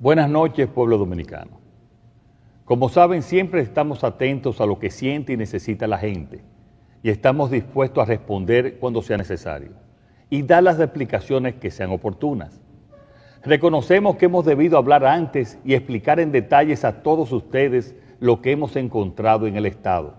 Buenas noches, pueblo dominicano. Como saben, siempre estamos atentos a lo que siente y necesita la gente y estamos dispuestos a responder cuando sea necesario y dar las explicaciones que sean oportunas. Reconocemos que hemos debido hablar antes y explicar en detalles a todos ustedes lo que hemos encontrado en el Estado.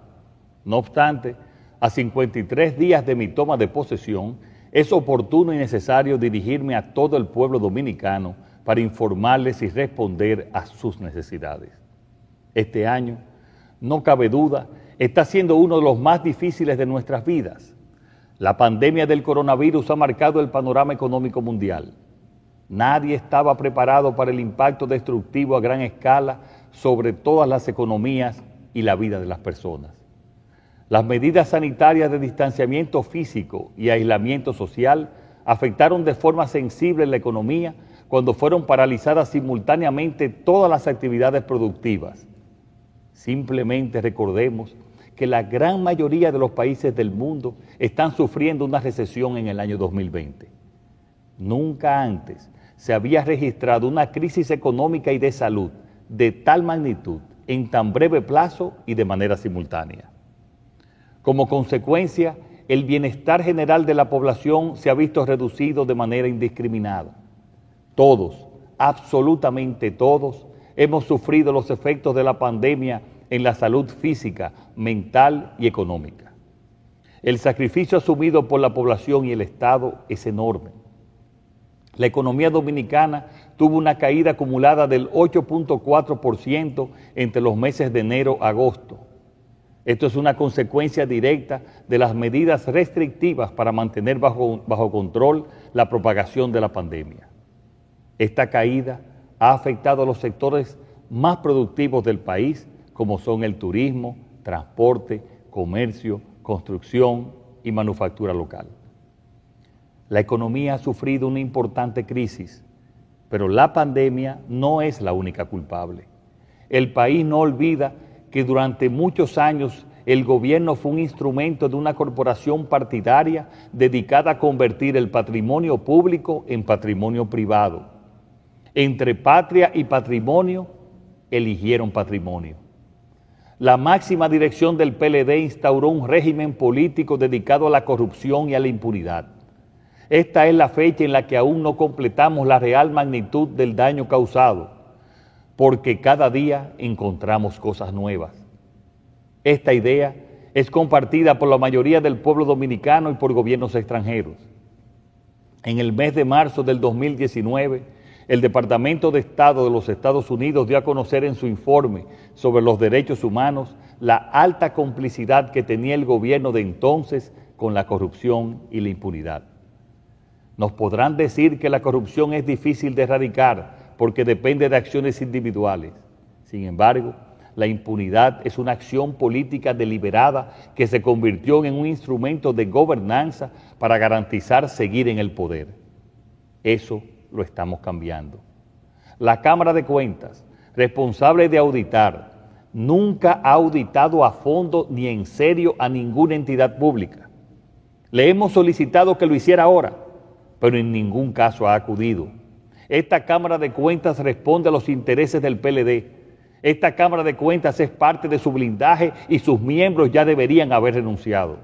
No obstante, a 53 días de mi toma de posesión, es oportuno y necesario dirigirme a todo el pueblo dominicano para informarles y responder a sus necesidades. Este año, no cabe duda, está siendo uno de los más difíciles de nuestras vidas. La pandemia del coronavirus ha marcado el panorama económico mundial. Nadie estaba preparado para el impacto destructivo a gran escala sobre todas las economías y la vida de las personas. Las medidas sanitarias de distanciamiento físico y aislamiento social afectaron de forma sensible la economía cuando fueron paralizadas simultáneamente todas las actividades productivas. Simplemente recordemos que la gran mayoría de los países del mundo están sufriendo una recesión en el año 2020. Nunca antes se había registrado una crisis económica y de salud de tal magnitud en tan breve plazo y de manera simultánea. Como consecuencia, el bienestar general de la población se ha visto reducido de manera indiscriminada. Todos, absolutamente todos, hemos sufrido los efectos de la pandemia en la salud física, mental y económica. El sacrificio asumido por la población y el Estado es enorme. La economía dominicana tuvo una caída acumulada del 8.4% entre los meses de enero a agosto. Esto es una consecuencia directa de las medidas restrictivas para mantener bajo control la propagación de la pandemia. Esta caída ha afectado a los sectores más productivos del país, como son el turismo, transporte, comercio, construcción y manufactura local. La economía ha sufrido una importante crisis, pero la pandemia no es la única culpable. El país no olvida que durante muchos años el gobierno fue un instrumento de una corporación partidaria dedicada a convertir el patrimonio público en patrimonio privado. Entre patria y patrimonio, eligieron patrimonio. La máxima dirección del PLD instauró un régimen político dedicado a la corrupción y a la impunidad. Esta es la fecha en la que aún no completamos la real magnitud del daño causado, porque cada día encontramos cosas nuevas. Esta idea es compartida por la mayoría del pueblo dominicano y por gobiernos extranjeros. En el mes de marzo del 2019, el Departamento de Estado de los Estados Unidos dio a conocer en su informe sobre los derechos humanos la alta complicidad que tenía el gobierno de entonces con la corrupción y la impunidad. Nos podrán decir que la corrupción es difícil de erradicar porque depende de acciones individuales. Sin embargo, la impunidad es una acción política deliberada que se convirtió en un instrumento de gobernanza para garantizar seguir en el poder. Eso lo estamos cambiando. La Cámara de Cuentas, responsable de auditar, nunca ha auditado a fondo ni en serio a ninguna entidad pública. Le hemos solicitado que lo hiciera ahora, pero en ningún caso ha acudido. Esta Cámara de Cuentas responde a los intereses del PLD. Esta Cámara de Cuentas es parte de su blindaje y sus miembros ya deberían haber renunciado.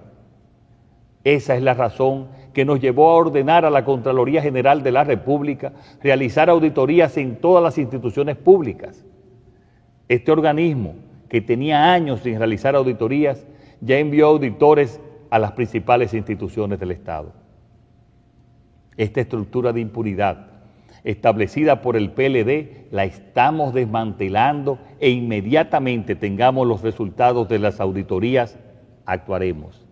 Esa es la razón que nos llevó a ordenar a la Contraloría General de la República realizar auditorías en todas las instituciones públicas. Este organismo, que tenía años sin realizar auditorías, ya envió auditores a las principales instituciones del Estado. Esta estructura de impunidad establecida por el PLD la estamos desmantelando e inmediatamente tengamos los resultados de las auditorías, actuaremos.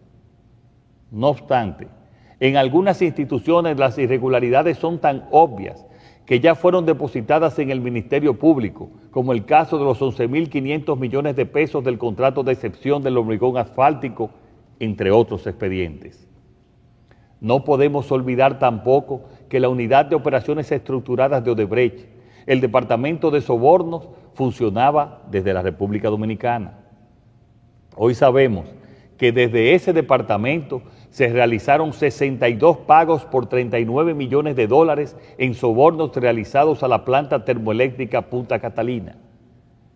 No obstante, en algunas instituciones las irregularidades son tan obvias que ya fueron depositadas en el Ministerio Público, como el caso de los 11.500 millones de pesos del contrato de excepción del hormigón asfáltico, entre otros expedientes. No podemos olvidar tampoco que la Unidad de Operaciones Estructuradas de Odebrecht, el Departamento de Sobornos, funcionaba desde la República Dominicana. Hoy sabemos que desde ese departamento se realizaron 62 pagos por $39 millones en sobornos realizados a la planta termoeléctrica Punta Catalina.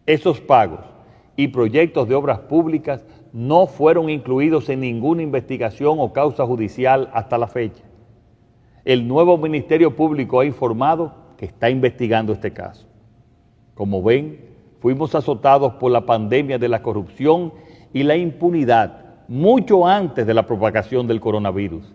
Esos pagos y proyectos de obras públicas no fueron incluidos en ninguna investigación o causa judicial hasta la fecha. El nuevo Ministerio Público ha informado que está investigando este caso. Como ven, fuimos azotados por la pandemia de la corrupción y la impunidad mucho antes de la propagación del coronavirus.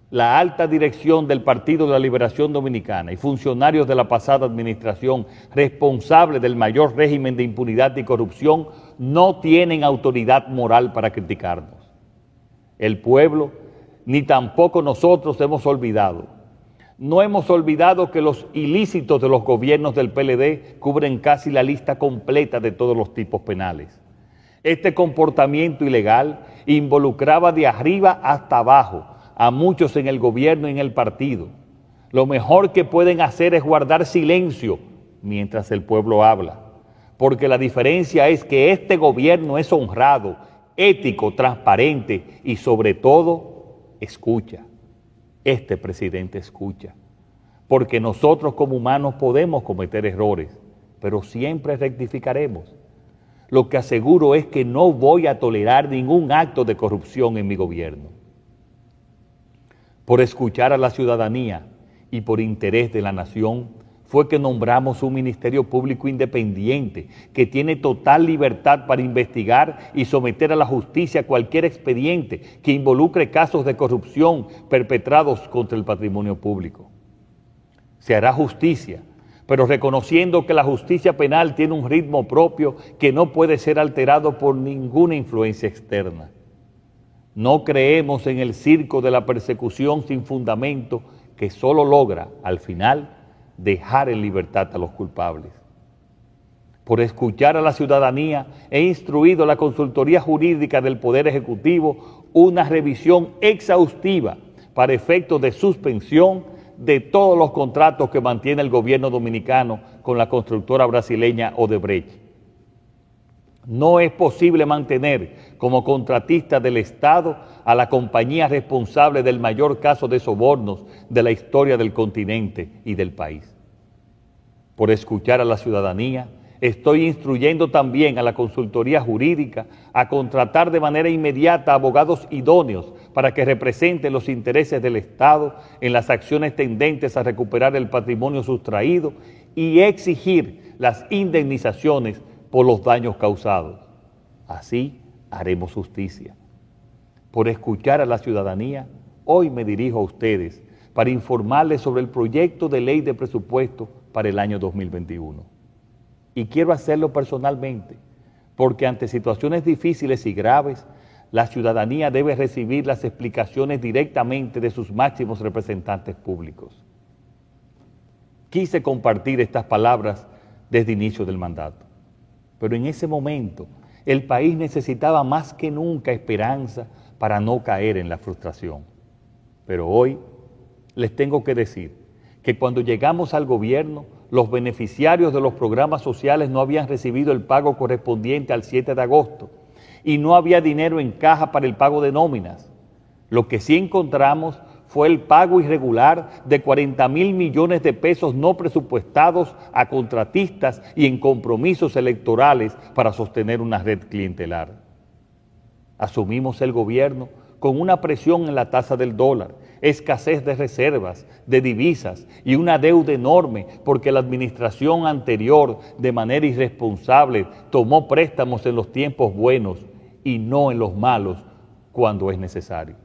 La alta dirección del Partido de la Liberación Dominicana y funcionarios de la pasada administración responsables del mayor régimen de impunidad y corrupción no tienen autoridad moral para criticarnos. El pueblo, ni tampoco nosotros hemos olvidado. No hemos olvidado que los ilícitos de los gobiernos del PLD cubren casi la lista completa de todos los tipos penales. Este comportamiento ilegal involucraba de arriba hasta abajo a muchos en el gobierno y en el partido. Lo mejor que pueden hacer es guardar silencio mientras el pueblo habla, porque la diferencia es que este gobierno es honrado, ético, transparente y sobre todo escucha. Este presidente escucha, porque nosotros como humanos podemos cometer errores, pero siempre rectificaremos. Lo que aseguro es que no voy a tolerar ningún acto de corrupción en mi gobierno. Por escuchar a la ciudadanía y por interés de la nación, fue que nombramos un Ministerio Público independiente que tiene total libertad para investigar y someter a la justicia cualquier expediente que involucre casos de corrupción perpetrados contra el patrimonio público. Se hará justicia, pero reconociendo que la justicia penal tiene un ritmo propio que no puede ser alterado por ninguna influencia externa. No creemos en el circo de la persecución sin fundamento que solo logra, al final, dejar en libertad a los culpables. Por escuchar a la ciudadanía, he instruido a la Consultoría Jurídica del Poder Ejecutivo una revisión exhaustiva para efectos de suspensión de todos los contratos que mantiene el gobierno dominicano con la constructora brasileña Odebrecht. No es posible mantener como contratista del Estado a la compañía responsable del mayor caso de sobornos de la historia del continente y del país. Por escuchar a la ciudadanía, estoy instruyendo también a la Consultoría Jurídica a contratar de manera inmediata abogados idóneos para que representen los intereses del Estado en las acciones tendentes a recuperar el patrimonio sustraído y exigir las indemnizaciones por los daños causados. Así haremos justicia. Por escuchar a la ciudadanía, hoy me dirijo a ustedes para informarles sobre el proyecto de ley de presupuesto para el año 2021. Y quiero hacerlo personalmente, porque ante situaciones difíciles y graves, la ciudadanía debe recibir las explicaciones directamente de sus máximos representantes públicos. Quise compartir estas palabras desde el inicio del mandato, pero en ese momento el país necesitaba más que nunca esperanza para no caer en la frustración. Pero hoy les tengo que decir que cuando llegamos al gobierno, los beneficiarios de los programas sociales no habían recibido el pago correspondiente al 7 de agosto y no había dinero en caja para el pago de nóminas. Lo que sí encontramos fue el pago irregular de 40,000 millones de pesos no presupuestados a contratistas y en compromisos electorales para sostener una red clientelar. Asumimos el gobierno con una presión en la tasa del dólar, escasez de reservas, de divisas y una deuda enorme porque la administración anterior de manera irresponsable tomó préstamos en los tiempos buenos y no en los malos cuando es necesario.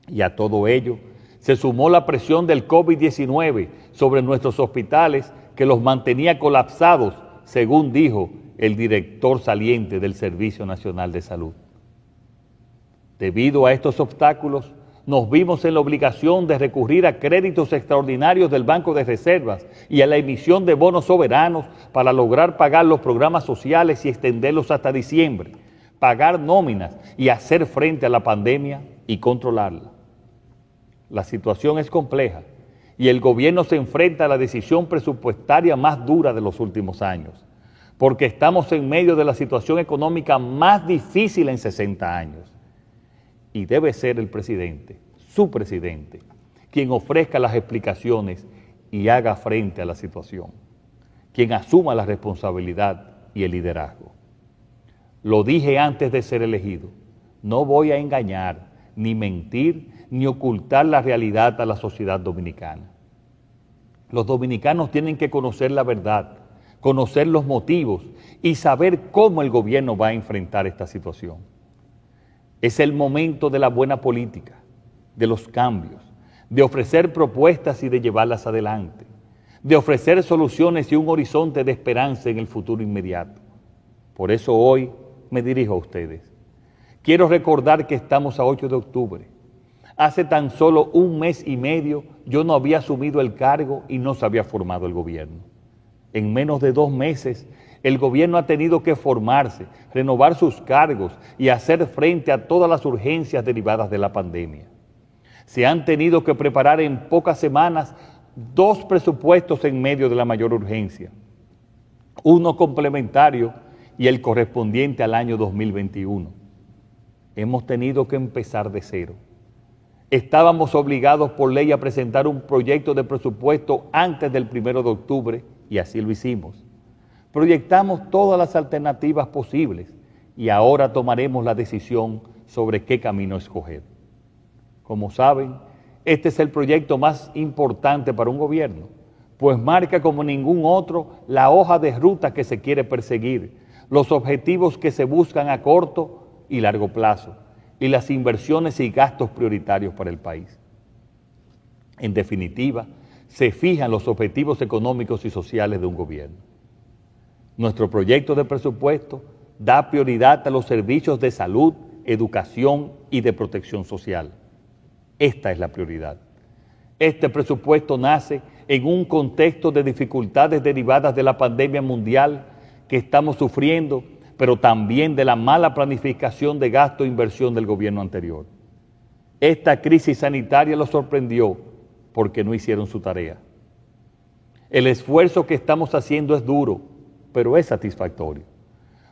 Y a todo ello se sumó la presión del COVID-19 sobre nuestros hospitales que los mantenía colapsados, según dijo el director saliente del Servicio Nacional de Salud. Debido a estos obstáculos, nos vimos en la obligación de recurrir a créditos extraordinarios del Banco de Reservas y a la emisión de bonos soberanos para lograr pagar los programas sociales y extenderlos hasta diciembre, pagar nóminas y hacer frente a la pandemia y controlarla. La situación es compleja y el gobierno se enfrenta a la decisión presupuestaria más dura de los últimos años, porque estamos en medio de la situación económica más difícil en 60 años. y debe ser el presidente, su presidente, quien ofrezca las explicaciones y haga frente a la situación, quien asuma la responsabilidad y el liderazgo. Lo dije antes de ser elegido, no voy a engañar, ni mentir, ni ocultar la realidad a la sociedad dominicana. Los dominicanos tienen que conocer la verdad, conocer los motivos y saber cómo el gobierno va a enfrentar esta situación. Es el momento de la buena política, de los cambios, de ofrecer propuestas y de llevarlas adelante, de ofrecer soluciones y un horizonte de esperanza en el futuro inmediato. Por eso hoy me dirijo a ustedes. Quiero recordar que estamos a 8 de octubre. Hace tan solo un mes y medio yo no había asumido el cargo y no se había formado el gobierno. En menos de 2 meses, el gobierno ha tenido que formarse, renovar sus cargos y hacer frente a todas las urgencias derivadas de la pandemia. Se han tenido que preparar en pocas semanas 2 presupuestos en medio de la mayor urgencia, uno complementario y el correspondiente al año 2021. Hemos tenido que empezar de cero. Estábamos obligados por ley a presentar un proyecto de presupuesto antes del 1 de octubre y así lo hicimos. Proyectamos todas las alternativas posibles y ahora tomaremos la decisión sobre qué camino escoger. Como saben, este es el proyecto más importante para un gobierno, pues marca como ningún otro la hoja de ruta que se quiere perseguir, los objetivos que se buscan a corto y largo plazo, y las inversiones y gastos prioritarios para el país. En definitiva, se fijan los objetivos económicos y sociales de un gobierno. Nuestro proyecto de presupuesto da prioridad a los servicios de salud, educación y de protección social. Esta es la prioridad. Este presupuesto nace en un contexto de dificultades derivadas de la pandemia mundial que estamos sufriendo, pero también de la mala planificación de gasto e inversión del gobierno anterior. Esta crisis sanitaria los sorprendió porque no hicieron su tarea. El esfuerzo que estamos haciendo es duro, pero es satisfactorio,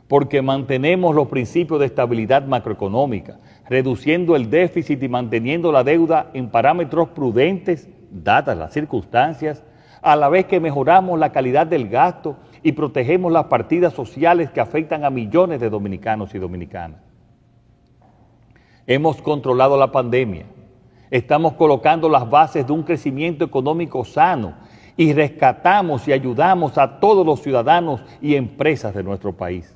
porque mantenemos los principios de estabilidad macroeconómica, reduciendo el déficit y manteniendo la deuda en parámetros prudentes, dadas las circunstancias, a la vez que mejoramos la calidad del gasto y protegemos las partidas sociales que afectan a millones de dominicanos y dominicanas. Hemos controlado la pandemia, estamos colocando las bases de un crecimiento económico sano y rescatamos y ayudamos a todos los ciudadanos y empresas de nuestro país.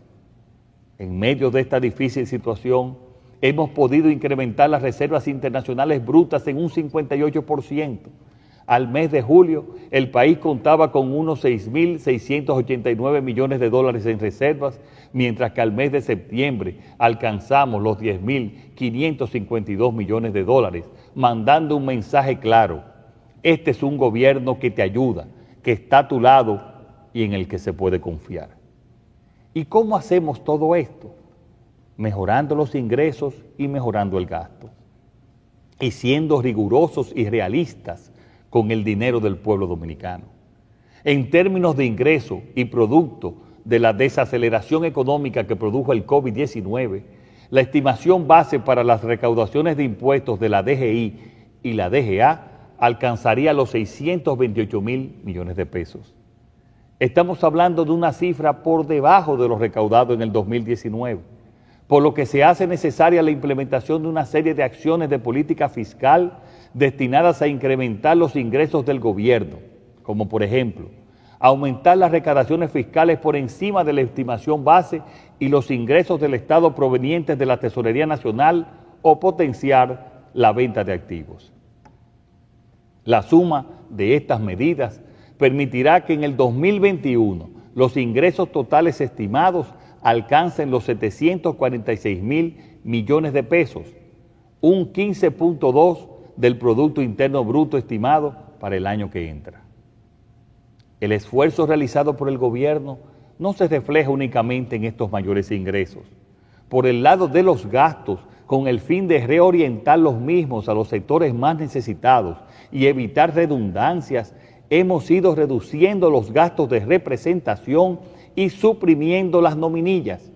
En medio de esta difícil situación, hemos podido incrementar las reservas internacionales brutas en un 58%. Al mes de julio, el país contaba con unos 6.689 millones de dólares en reservas, mientras que al mes de septiembre alcanzamos los 10.552 millones de dólares, mandando un mensaje claro: este es un gobierno que te ayuda, que está a tu lado y en el que se puede confiar. ¿Y cómo hacemos todo esto? Mejorando los ingresos y mejorando el gasto, y siendo rigurosos y realistas con el dinero del pueblo dominicano. En términos de ingreso y producto de la desaceleración económica que produjo el COVID-19, la estimación base para las recaudaciones de impuestos de la DGI y la DGA alcanzaría los 628.000 millones de pesos. Estamos hablando de una cifra por debajo de lo recaudado en el 2019, por lo que se hace necesaria la implementación de una serie de acciones de política fiscal destinadas a incrementar los ingresos del gobierno, como por ejemplo, aumentar las recaudaciones fiscales por encima de la estimación base y los ingresos del Estado provenientes de la Tesorería Nacional o potenciar la venta de activos. La suma de estas medidas permitirá que en el 2021 los ingresos totales estimados alcancen los 746.000 millones de pesos, un 15.2% del Producto Interno Bruto estimado para el año que entra. El esfuerzo realizado por el gobierno no se refleja únicamente en estos mayores ingresos. Por el lado de los gastos, con el fin de reorientar los mismos a los sectores más necesitados y evitar redundancias, hemos ido reduciendo los gastos de representación y suprimiendo las nominillas.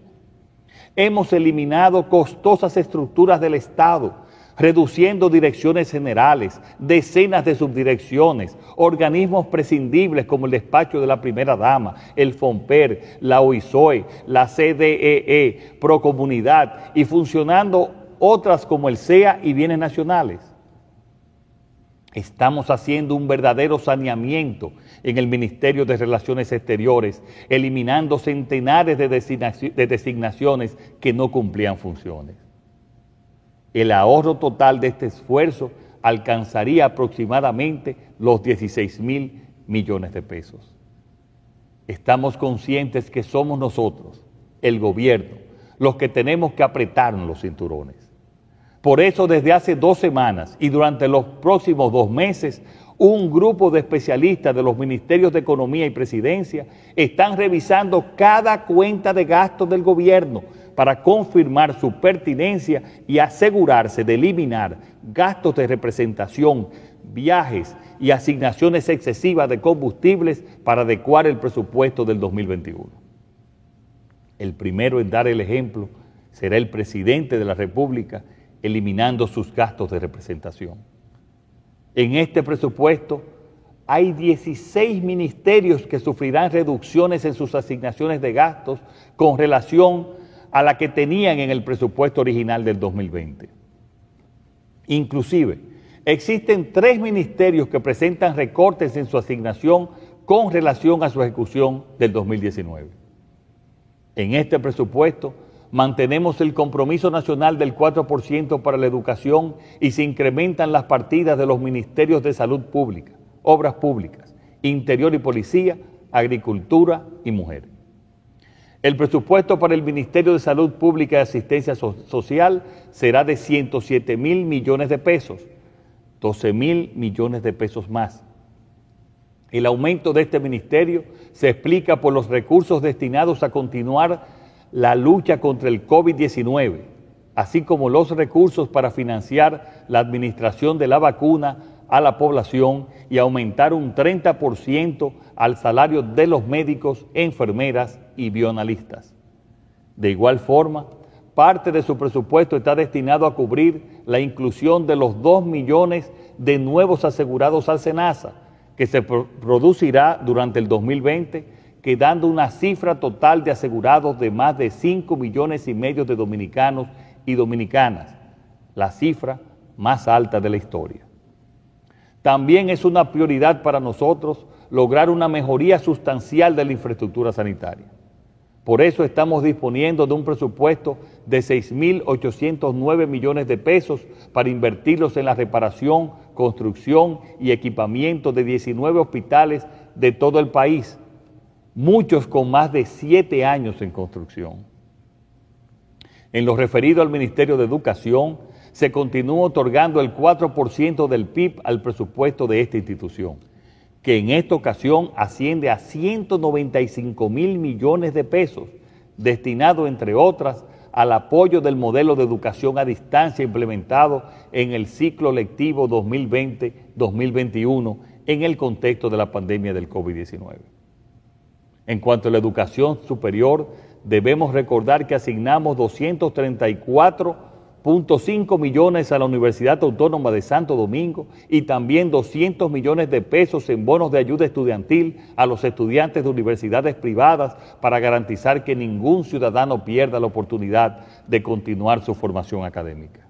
Hemos eliminado costosas estructuras del Estado, reduciendo direcciones generales, decenas de subdirecciones, organismos prescindibles como el despacho de la primera dama, el FONPER, la OISOE, la CDEE, Procomunidad y funcionando otras como el CEA y Bienes Nacionales. Estamos haciendo un verdadero saneamiento en el Ministerio de Relaciones Exteriores, eliminando centenares de designaciones que no cumplían funciones. El ahorro total de este esfuerzo alcanzaría aproximadamente los 16,000 millones de pesos. Estamos conscientes que somos nosotros, el gobierno, los que tenemos que apretarnos los cinturones. Por eso, desde hace 2 semanas y durante los próximos 2 meses, un grupo de especialistas de los Ministerios de Economía y Presidencia están revisando cada cuenta de gastos del gobierno para confirmar su pertinencia y asegurarse de eliminar gastos de representación, viajes y asignaciones excesivas de combustibles para adecuar el presupuesto del 2021. El primero en dar el ejemplo será el presidente de la República, eliminando sus gastos de representación. En este presupuesto hay 16 ministerios que sufrirán reducciones en sus asignaciones de gastos con relación a la que tenían en el presupuesto original del 2020. Inclusive, existen 3 ministerios que presentan recortes en su asignación con relación a su ejecución del 2019. En este presupuesto, mantenemos el compromiso nacional del 4% para la educación y se incrementan las partidas de los ministerios de Salud Pública, Obras Públicas, Interior y Policía, Agricultura y Mujer. El presupuesto para el Ministerio de Salud Pública y Asistencia Social será de 107,000 millones de pesos, 12,000 millones de pesos más. El aumento de este ministerio se explica por los recursos destinados a continuar la lucha contra el COVID-19, así como los recursos para financiar la administración de la vacuna a la población y aumentar un 30% al salario de los médicos, enfermeras y bioanalistas. De igual forma, parte de su presupuesto está destinado a cubrir la inclusión de los 2 millones de nuevos asegurados al SENASA, que se producirá durante el 2020, quedando una cifra total de asegurados de más de 5,5 millones de dominicanos y dominicanas, la cifra más alta de la historia. También es una prioridad para nosotros lograr una mejoría sustancial de la infraestructura sanitaria. Por eso estamos disponiendo de un presupuesto de 6,809 millones de pesos para invertirlos en la reparación, construcción y equipamiento de 19 hospitales de todo el país, muchos con más de 7 años en construcción. En lo referido al Ministerio de Educación, se continúa otorgando el 4% del PIB al presupuesto de esta institución, que en esta ocasión asciende a 195,000 millones de pesos, destinado, entre otras, al apoyo del modelo de educación a distancia implementado en el ciclo lectivo 2020-2021 en el contexto de la pandemia del COVID-19. En cuanto a la educación superior, debemos recordar que asignamos 234,5 millones a la Universidad Autónoma de Santo Domingo y también 200 millones de pesos en bonos de ayuda estudiantil a los estudiantes de universidades privadas para garantizar que ningún ciudadano pierda la oportunidad de continuar su formación académica.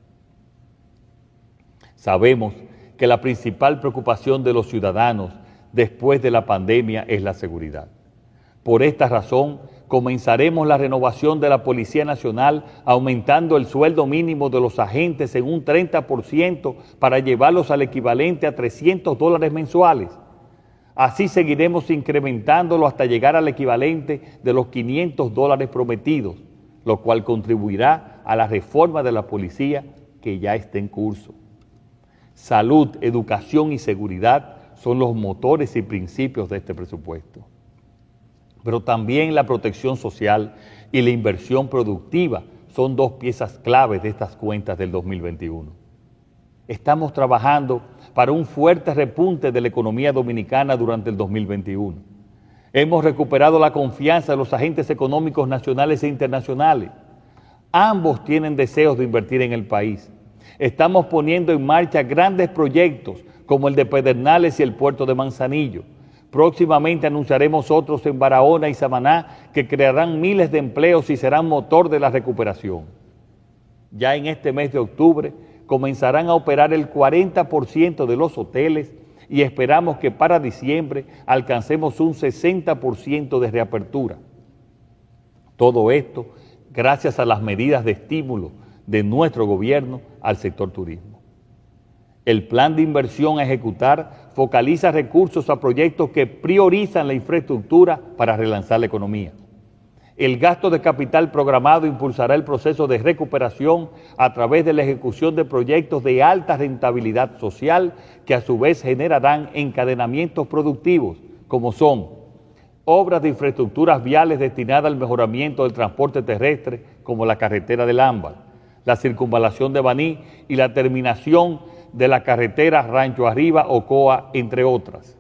Sabemos que la principal preocupación de los ciudadanos después de la pandemia es la seguridad. Por esta razón, comenzaremos la renovación de la Policía Nacional aumentando el sueldo mínimo de los agentes en un 30% para llevarlos al equivalente a $300 mensuales. Así seguiremos incrementándolo hasta llegar al equivalente de los $500 prometidos, lo cual contribuirá a la reforma de la policía que ya está en curso. Salud, educación y seguridad son los motores y principios de este presupuesto. Pero también la protección social y la inversión productiva son 2 piezas claves de estas cuentas del 2021. Estamos trabajando para un fuerte repunte de la economía dominicana durante el 2021. Hemos recuperado la confianza de los agentes económicos nacionales e internacionales. Ambos tienen deseos de invertir en el país. Estamos poniendo en marcha grandes proyectos como el de Pedernales y el puerto de Manzanillo. Próximamente anunciaremos otros en Barahona y Samaná que crearán miles de empleos y serán motor de la recuperación. Ya en este mes de octubre comenzarán a operar el 40% de los hoteles y esperamos que para diciembre alcancemos un 60% de reapertura. Todo esto gracias a las medidas de estímulo de nuestro gobierno al sector turismo. El plan de inversión a ejecutar focaliza recursos a proyectos que priorizan la infraestructura para relanzar la economía. El gasto de capital programado impulsará el proceso de recuperación a través de la ejecución de proyectos de alta rentabilidad social que a su vez generarán encadenamientos productivos, como son obras de infraestructuras viales destinadas al mejoramiento del transporte terrestre, como la carretera del Ámbar, la circunvalación de Baní y la terminación de la carretera Rancho Arriba, Ocoa, entre otras.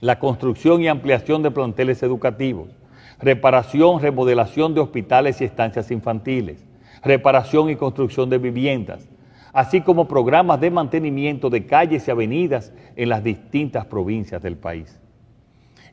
La construcción y ampliación de planteles educativos, reparación, remodelación de hospitales y estancias infantiles, reparación y construcción de viviendas, así como programas de mantenimiento de calles y avenidas en las distintas provincias del país.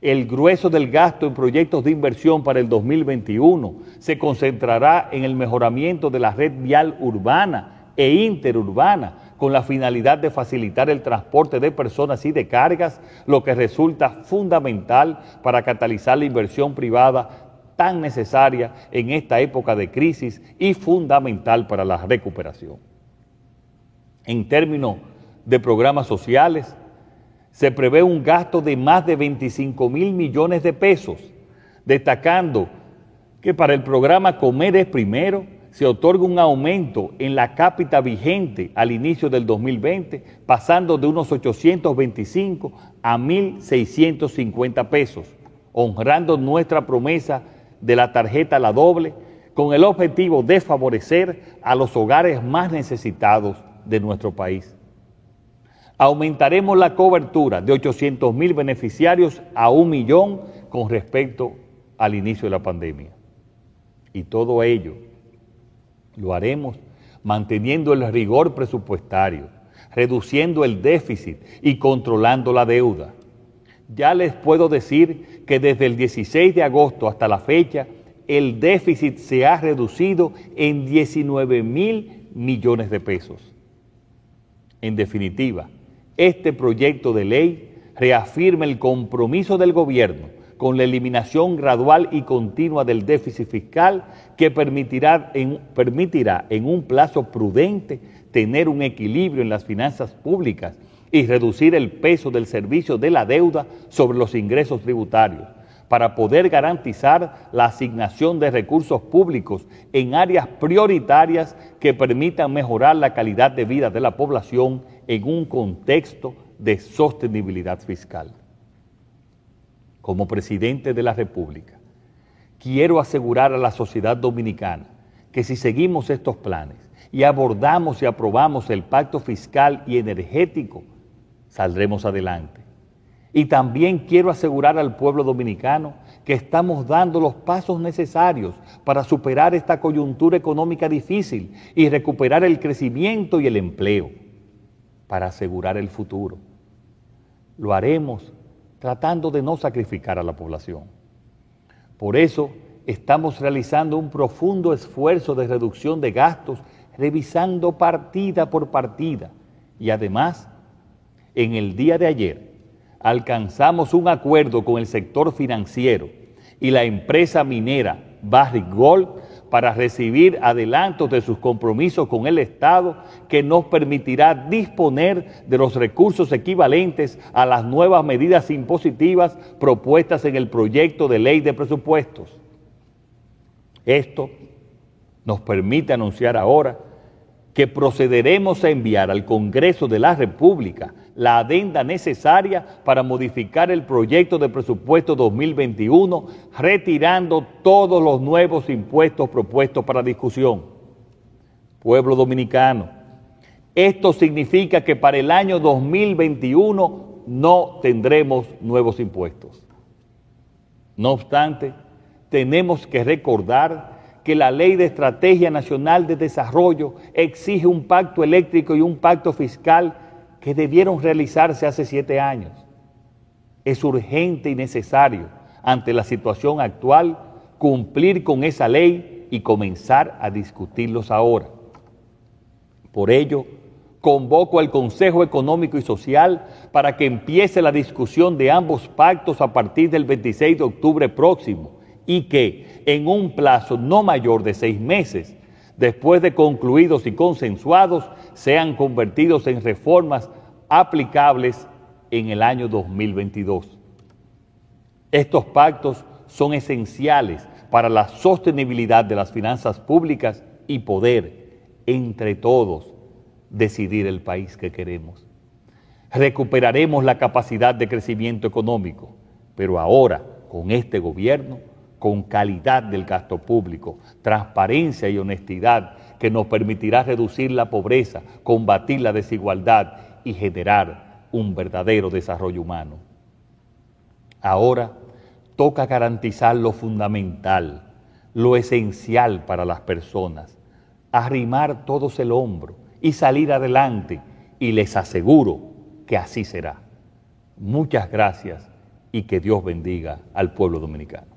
El grueso del gasto en proyectos de inversión para el 2021 se concentrará en el mejoramiento de la red vial urbana e interurbana con la finalidad de facilitar el transporte de personas y de cargas, lo que resulta fundamental para catalizar la inversión privada tan necesaria en esta época de crisis y fundamental para la recuperación. En términos de programas sociales, se prevé un gasto de más de 25.000 millones de pesos, destacando que para el programa Comer es Primero se otorga un aumento en la cápita vigente al inicio del 2020, pasando de unos 825 a 1.650 pesos, honrando nuestra promesa de la tarjeta La Doble, con el objetivo de favorecer a los hogares más necesitados de nuestro país. Aumentaremos la cobertura de 800.000 beneficiarios a 1 millón con respecto al inicio de la pandemia. Y todo ello lo haremos manteniendo el rigor presupuestario, reduciendo el déficit y controlando la deuda. Ya les puedo decir que desde el 16 de agosto hasta la fecha, el déficit se ha reducido en 19.000 millones de pesos. En definitiva, este proyecto de ley reafirma el compromiso del gobierno con la eliminación gradual y continua del déficit fiscal que permitirá en un plazo prudente tener un equilibrio en las finanzas públicas y reducir el peso del servicio de la deuda sobre los ingresos tributarios para poder garantizar la asignación de recursos públicos en áreas prioritarias que permitan mejorar la calidad de vida de la población en un contexto de sostenibilidad fiscal. Como presidente de la República, quiero asegurar a la sociedad dominicana que si seguimos estos planes y abordamos y aprobamos el pacto fiscal y energético, saldremos adelante. Y también quiero asegurar al pueblo dominicano que estamos dando los pasos necesarios para superar esta coyuntura económica difícil y recuperar el crecimiento y el empleo, para asegurar el futuro. Lo haremos tratando de no sacrificar a la población. Por eso estamos realizando un profundo esfuerzo de reducción de gastos, revisando partida por partida. Y además, en el día de ayer, alcanzamos un acuerdo con el sector financiero y la empresa minera Barrick Gold para recibir adelantos de sus compromisos con el Estado que nos permitirá disponer de los recursos equivalentes a las nuevas medidas impositivas propuestas en el proyecto de ley de presupuestos. Esto nos permite anunciar ahora que procederemos a enviar al Congreso de la República la adenda necesaria para modificar el proyecto de presupuesto 2021, retirando todos los nuevos impuestos propuestos para discusión. Pueblo dominicano, esto significa que para el año 2021 no tendremos nuevos impuestos. No obstante, tenemos que recordar que la Ley de Estrategia Nacional de Desarrollo exige un pacto eléctrico y un pacto fiscal que debieron realizarse hace 7 años. Es urgente y necesario, ante la situación actual, cumplir con esa ley y comenzar a discutirlos ahora. Por ello, convoco al Consejo Económico y Social para que empiece la discusión de ambos pactos a partir del 26 de octubre próximo y que, en un plazo no mayor de 6 meses, después de concluidos y consensuados, sean convertidos en reformas aplicables en el año 2022. Estos pactos son esenciales para la sostenibilidad de las finanzas públicas y poder, entre todos, decidir el país que queremos. Recuperaremos la capacidad de crecimiento económico, pero ahora, con este gobierno, con calidad del gasto público, transparencia y honestidad que nos permitirá reducir la pobreza, combatir la desigualdad y generar un verdadero desarrollo humano. Ahora toca garantizar lo fundamental, lo esencial para las personas, arrimar todos el hombro y salir adelante, y les aseguro que así será. Muchas gracias y que Dios bendiga al pueblo dominicano.